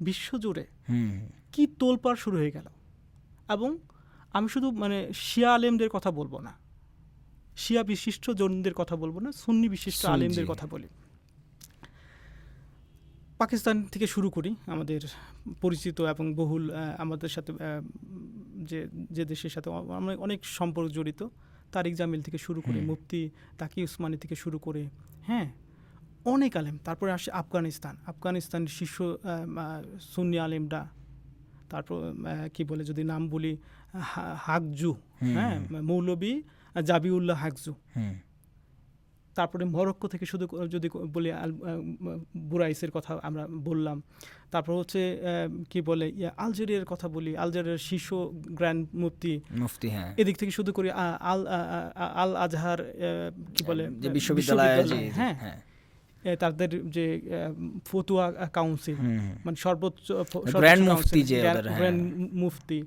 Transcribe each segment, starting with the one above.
বিশ্বজুড়ে কি তোলপাড় শুরু হয়ে গেল। এবং আমি শুধু মানে শিয়া আলেমদের কথা বলবো না, শিয়া বিশিষ্ট জনদের কথা বলবো না, সুন্নি বিশিষ্ট আলেমদের কথা বলি। পাকিস্তান থেকে শুরু করি, আমাদের পরিচিত এবং বহুল আমাদের সাথে যে যে দেশের সাথে অনেক সম্পর্ক জড়িত, তারিক জামিল থেকে শুরু করে মুফতি তাকি উসমানী থেকে শুরু করে, হ্যাঁ, অনেক আলেম। তারপরে আসে আফগানিস্তানের শীর্ষ সুন্নি আলেমরা। তারপর কি বলে যদি নাম বলি, হাকজু, হ্যাঁ, মৌলবী জাবিউল্লাহ হাকজু। তারপরে মরক্কো থেকে শুধু যদি বলি বুরাইসের কথা আমরা বললাম। তারপর হচ্ছে কি বলে আলজেরিয়ার কথা বলি, আলজেরিয়ার শীর্ষ গ্র্যান্ড মুফতি, হ্যাঁ, এদিক থেকে শুধু করি আল আজহার কি বলে বিশ্ববিদ্যালয়, হ্যাঁ, তাদের যে ফতুয়া কাউন্সিল, মানে সর্বোচ্চ গ্র্যান্ড মুফতি।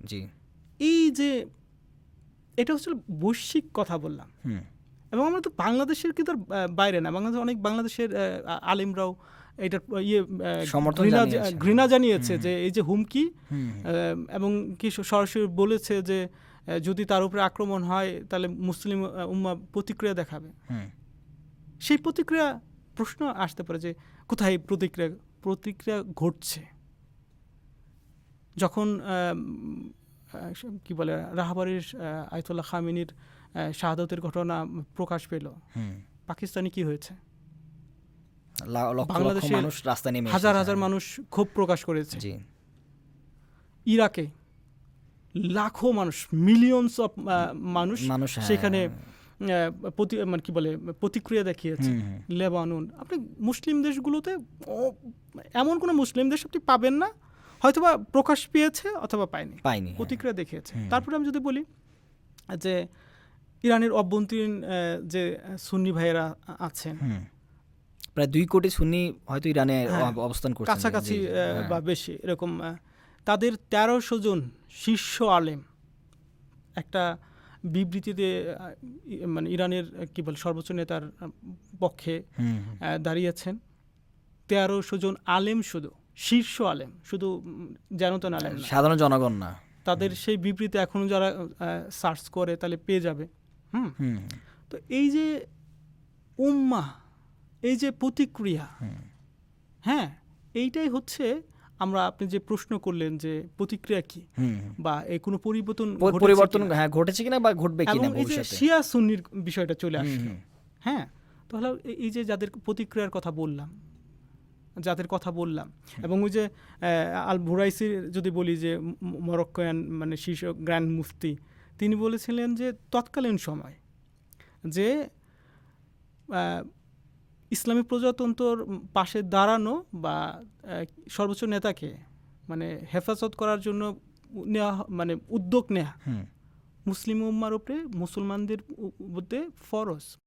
এই যে এটা হচ্ছে বৈশ্বিক কথা বললাম। এবং আমরা তো বাংলাদেশের কি তার বাইরে না, বাংলাদেশ অনেক বাংলাদেশের আলেমরাও এটার ঘৃণা জানিয়েছে যে এই যে হুমকি, এবং কি সরাসরি বলেছে যে যদি তার উপরে আক্রমণ হয় তাহলে মুসলিম উম্মাহ প্রতিক্রিয়া দেখাবে। সেই প্রতিক্রিয়া প্রশ্ন আসতে পারে যে কোথায় প্রতিক্রিয়া ঘটছে। যখন কি বলে রাহবারির আয়াতুল্লাহ খামেনির শাহাদাতের ঘটনা প্রকাশ পেল, পাকিস্তানে কি হয়েছে? বাংলাদেশের হাজার হাজার মানুষ ক্ষোভ প্রকাশ করেছে। ইরাকে লাখো মানুষ, মিলিয়নস অফ মানুষ সেখানে মানে কি বলে প্রতিক্রিয়া দেখিয়েছে। লেবানন, আপনি মুসলিম দেশগুলোতে এমন কোনো মুসলিম দেশ আপনি পাবেন না হয়তোবা প্রকাশ পেয়েছে অথবা পায়নি, প্রতিক্রিয়া দেখিয়েছে। তারপরে আমি যদি বলি যে ইরানের অভ্যন্তরীণ যে সুন্নি ভাইয়েরা আছেন, প্রায় 2 কোটি সুন্নি হয়তো ইরানে অবস্থান করছেন, কাছাকাছি বা বেশি এরকম, তাদের 1300 জন শীর্ষ আলেম একটা বিবৃতিতে মানে ইরানের কি বলে সর্বোচ্চ নেতার পক্ষে দাঁড়িয়েছেন। 1300 জন আলেম, শুধু শীর্ষ আলেম, শুধু জানতেন আলেম না, সাধারণ জনগণ না। তাদের সেই বিবৃতি এখনো যারা সার্চ করে তাহলে পেয়ে যাবে। তো এই যে উম্মাহ, এই যে প্রতিক্রিয়া, হ্যাঁ, এইটাই হচ্ছে আমরা, আপনি যে প্রশ্ন করলেন যে প্রতিক্রিয়া কি বা এই কোনো পরিবর্তন ঘটেছে কিনা বা ঘটবে কিনা ভবিষ্যতে, শিয়া সুন্নির বিষয়টা চলে আসলো। হ্যাঁ, তাহলে এই যে যাদের প্রতিক্রিয়ার কথা বললাম, এবং ওই যে আল বুরাইসির যদি বলি যে মরক্কোয়ান মানে শীর্ষ গ্র্যান্ড মুফতি, তিনি বলেছিলেন যে তৎকালীন সময় যে ইসলামী প্রজাতন্ত্রর পাশে দাঁড়ানো বা সর্বোচ্চ নেতাকে মানে হেফাজত করার জন্য নেওয়া, মানে উদ্যোগ নেওয়া মুসলিম উম্মার উপরে, মুসলমানদের মধ্যে ফরজ।